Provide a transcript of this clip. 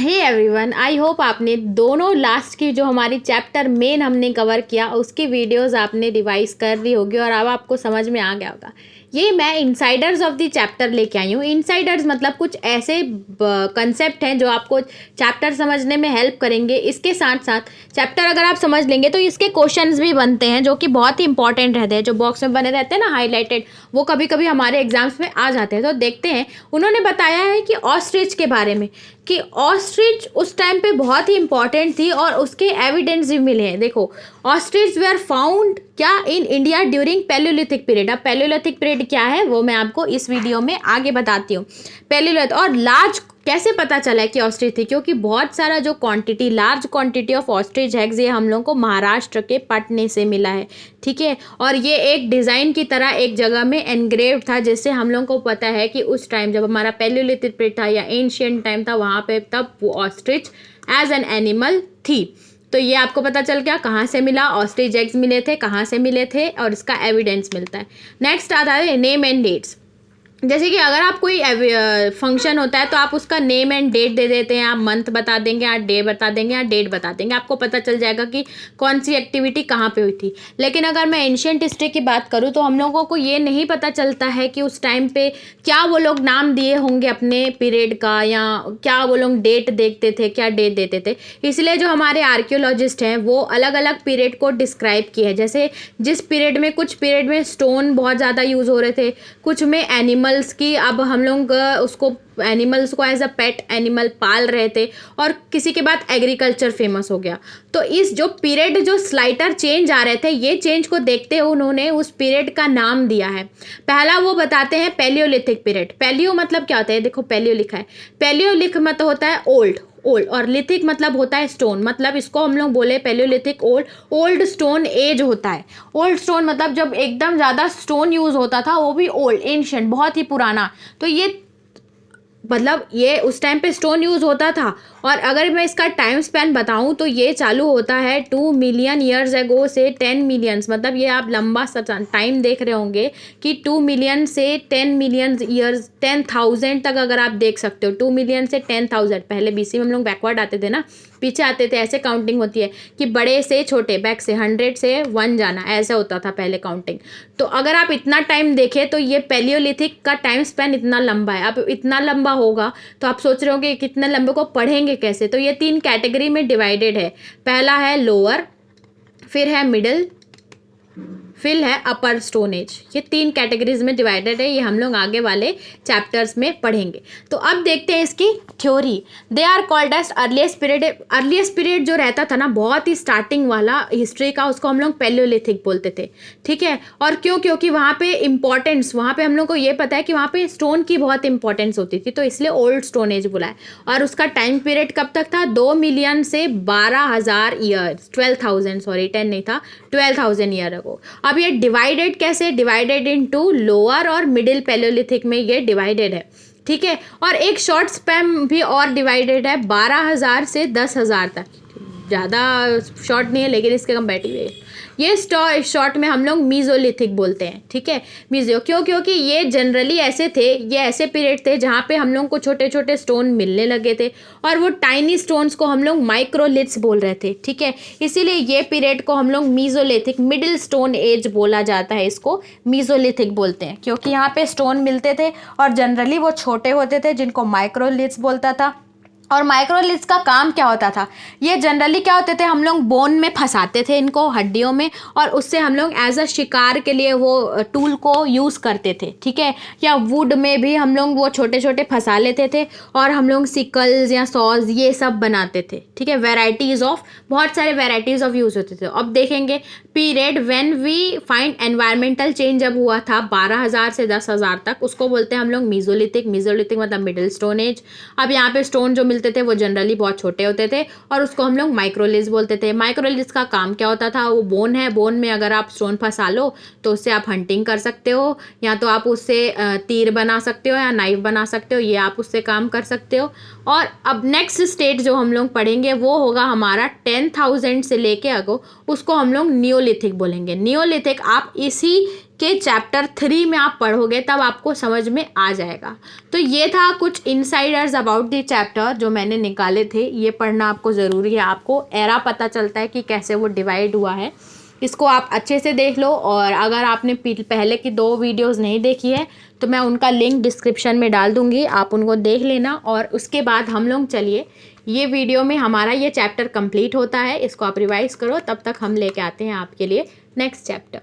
Hey everyone, I hope आपने दोनों last की जो हमारी चैप्टर मेन हमने कवर किया उसकी वीडियोस आपने रिवाइज कर ली होगी और अब आपको समझ में आ गया होगा। ये मैं इनसाइडर्स ऑफ द चैप्टर लेके आई हूँ। इनसाइडर्स मतलब कुछ ऐसे कंसेप्ट हैं जो आपको चैप्टर समझने में हेल्प करेंगे। इसके साथ साथ चैप्टर अगर आप समझ लेंगे तो इसके क्वेश्चंस भी बनते हैं जो कि बहुत ही इंपॉर्टेंट रहते हैं, जो बॉक्स में बने रहते हैं ना हाईलाइटेड, वो कभी कभी हमारे एग्जाम्स में आ जाते हैं। तो देखते हैं, उन्होंने बताया है कि ऑस्ट्रिच के बारे में कि ऑस्ट्रिच उस टाइम पे बहुत ही इंपॉर्टेंट थी और उसके एविडेंस भी मिले हैं। देखो, ऑस्ट्रिच वेयर फाउंड क्या in India during Palaeolithic period. अब पैलियोलिथिक पीरियड क्या है वो मैं आपको इस वीडियो में आगे बताती हूँ। पैलियोलिथिक और लार्ज कैसे पता चला है कि ऑस्ट्रिच थी, क्योंकि बहुत सारा जो quantity, large quantity of ostrich eggs ये हम लोग को महाराष्ट्र के पटने से मिला है। ठीक है, और ये एक डिज़ाइन की तरह एक जगह में एनग्रेव था, जिससे हम लोग को पता है कि उस टाइम जब हमारा पैलियोलिथिक पीरियड था या एंशियंट टाइम था वहाँ पे तब वो ऑस्ट्रिच एज एन एनिमल थी। तो ये आपको पता चल गया कहाँ से मिला, ऑस्ट्रिच एग्स मिले थे, कहाँ से मिले थे और इसका एविडेंस मिलता है। नेक्स्ट आता है नेम एंड डेट्स। जैसे कि अगर आप कोई फंक्शन होता है तो आप उसका नेम एंड डेट दे देते हैं, आप मंथ बता देंगे, आप डे बता देंगे या डेट बता देंगे, आपको पता चल जाएगा कि कौन सी एक्टिविटी कहाँ पे हुई थी। लेकिन अगर मैं एंशियंट हिस्ट्री की बात करूँ तो हम लोगों को ये नहीं पता चलता है कि उस टाइम पे क्या वो लोग नाम दिए होंगे अपने पीरियड का, या क्या वो लोग डेट देखते थे, क्या डेट देते थे। इसलिए जो हमारे आर्कियोलॉजिस्ट हैं वो अलग अलग पीरियड को डिस्क्राइब किए हैं। जैसे जिस पीरियड में, कुछ पीरियड में स्टोन बहुत ज़्यादा यूज़ हो रहे थे, कुछ में एनिमल्स की, अब हम लोग उसको एनिमल्स को एज अ पेट एनिमल पाल रहे थे, और किसी के बाद एग्रीकल्चर फेमस हो गया। तो इस जो पीरियड, जो स्लाइटर चेंज आ रहे थे, ये चेंज को देखते हुए उन्होंने उस पीरियड का नाम दिया है। पहला वो बताते हैं पैलियोलिथिक पीरियड। पैलियो मतलब क्या होता है, देखो पैलियो लिखा है, पैलियोलिक मतलब होता है ओल्ड, ओल्ड, और लिथिक मतलब होता है स्टोन। मतलब इसको हम लोग बोले Palaeolithic old, old stone age होता है। ओल्ड स्टोन मतलब जब एकदम ज़्यादा स्टोन यूज़ होता था, वो भी ओल्ड, एंशियंट, बहुत ही पुराना। तो ये मतलब ये उस टाइम पे स्टोन यूज़ होता था। और अगर मैं इसका टाइम स्पैन बताऊं तो ये चालू होता है 2 मिलियन ईयर्स एगो से 10 मिलियंस, मतलब ये आप लंबा सा टाइम देख रहे होंगे कि 2 मिलियन से 10 मिलियन ईयर्स, 10,000 तक अगर आप देख सकते हो। 2 मिलियन से 10,000, पहले बीसी में हम लोग बैकवर्ड आते थे ना, पीछे आते थे, ऐसे काउंटिंग होती है कि बड़े से छोटे, बैक से 100 से 1 जाना, ऐसा होता था पहले काउंटिंग। तो अगर आप इतना टाइम देखें तो ये पैलियोलिथिक का टाइम स्पैन इतना लंबा है। अब इतना लंबा होगा तो आप सोच रहे होंगे कितने लंबे को पढ़ेंगे कैसे। तो ये 3 कैटेगरी में डिवाइडेड है। पहला है लोअर, फिर है मिडिल, फिर है अपर स्टोन एज। ये 3 कैटेगरीज में डिवाइडेड है। ये हम लोग आगे वाले चैप्टर्स में पढ़ेंगे। तो अब देखते हैं इसकी theory. They are called as earliest period. Earliest period जो रहता था ना, बहुत ही स्टार्टिंग वाला हिस्ट्री का, उसको हम लोग पैलियोलिथिक बोलते थे। ठीक है, और क्यों? क्योंकि वहाँ पे इंपॉर्टेंस, वहाँ पे हम लोग को ये पता है कि वहाँ पे स्टोन की बहुत इंपॉर्टेंस होती थी, तो इसलिए ओल्ड स्टोन एज बुलाए। और उसका टाइम पीरियड कब तक था? 2 मिलियन से 12,000 ईयर, 12,000, सॉरी 10 नहीं था, 12,000 ईयर अगो। अब ये डिवाइडेड कैसे? डिवाइडेड इनटू लोअर और मिडिल पैलियोलिथिक में ये डिवाइडेड है। ठीक है, और एक शॉर्ट स्पैम भी और डिवाइडेड है 12,000 से 10,000 तक। ज़्यादा शॉर्ट नहीं है लेकिन इसके कंपैरेटिव है। ये शॉर्ट में हम लोग मीजोलिथिक बोलते हैं। ठीक है, मीजो क्यों? क्योंकि ये जनरली ऐसे थे, ये ऐसे पीरियड थे जहाँ पे हम लोग को छोटे छोटे स्टोन मिलने लगे थे, और वो टाइनी स्टोन्स को हम लोग माइक्रोलिथ्स बोल रहे थे। ठीक है, इसीलिए ये पीरियड को हम लोग मीजोलिथिक, मिडिल स्टोन एज बोला जाता है। इसको मीजोलिथिक बोलते हैं क्योंकि यहाँ पे स्टोन मिलते थे और जनरली वो छोटे होते थे, जिनको माइक्रोलिथ्स बोलता था। और माइक्रोलिथ्स का काम क्या होता था? ये जनरली क्या होते थे, हम लोग बोन में फंसाते थे इनको, हड्डियों में, और उससे हम लोग एज अ शिकार के लिए वो टूल को यूज़ करते थे। ठीक है, या वुड में भी हम लोग वो छोटे छोटे फंसा लेते थे और हम लोग सिकल्स या सॉज ये सब बनाते थे। ठीक है, वेराइटीज़ ऑफ, बहुत सारे वेराइटीज़ ऑफ यूज़ होते थे। अब देखेंगे period when we find environmental change जब हुआ था 12,000 से 10,000 तक, उसको बोलते हैं हम लोग मीजोलिथिक। मीजोलिथिक मतलब मिडिल स्टोन एज। अब यहाँ पे स्टोन जो मिलते थे वो जनरली बहुत छोटे होते थे और उसको हम लोग माइक्रोलिथ्स बोलते थे। माइक्रोलिथ्स का काम क्या होता था? वो बोन है, बोन में अगर आप स्टोन फंसा लो तो उससे आप हंटिंग कर सकते हो, या तो आप उससे तीर बना सकते हो या नाइफ बना सकते हो, ये आप उससे काम कर सकते हो। और अब नेक्स्ट स्टेज जो हम लोग पढ़ेंगे वो होगा हमारा 10,000 से लेके आगो, उसको हम लोग नियोलिथिक बोलेंगे। नियोलिथिक आप इसी के चैप्टर 3 में आप पढ़ोगे तब आपको समझ में आ जाएगा। तो ये था कुछ इनसाइडर्स अबाउट द चैप्टर जो मैंने निकाले थे। ये पढ़ना आपको ज़रूरी है, आपको एरा पता चलता है कि कैसे वो डिवाइड हुआ है। इसको आप अच्छे से देख लो, और अगर आपने पहले की 2 वीडियोस नहीं देखी है तो मैं उनका लिंक डिस्क्रिप्शन में डाल दूँगी, आप उनको देख लेना। और उसके बाद हम लोग चलिए, ये वीडियो में हमारा ये चैप्टर कंप्लीट होता है, इसको आप रिवाइज़ करो, तब तक हम लेके आते हैं आपके लिए नेक्स्ट चैप्टर।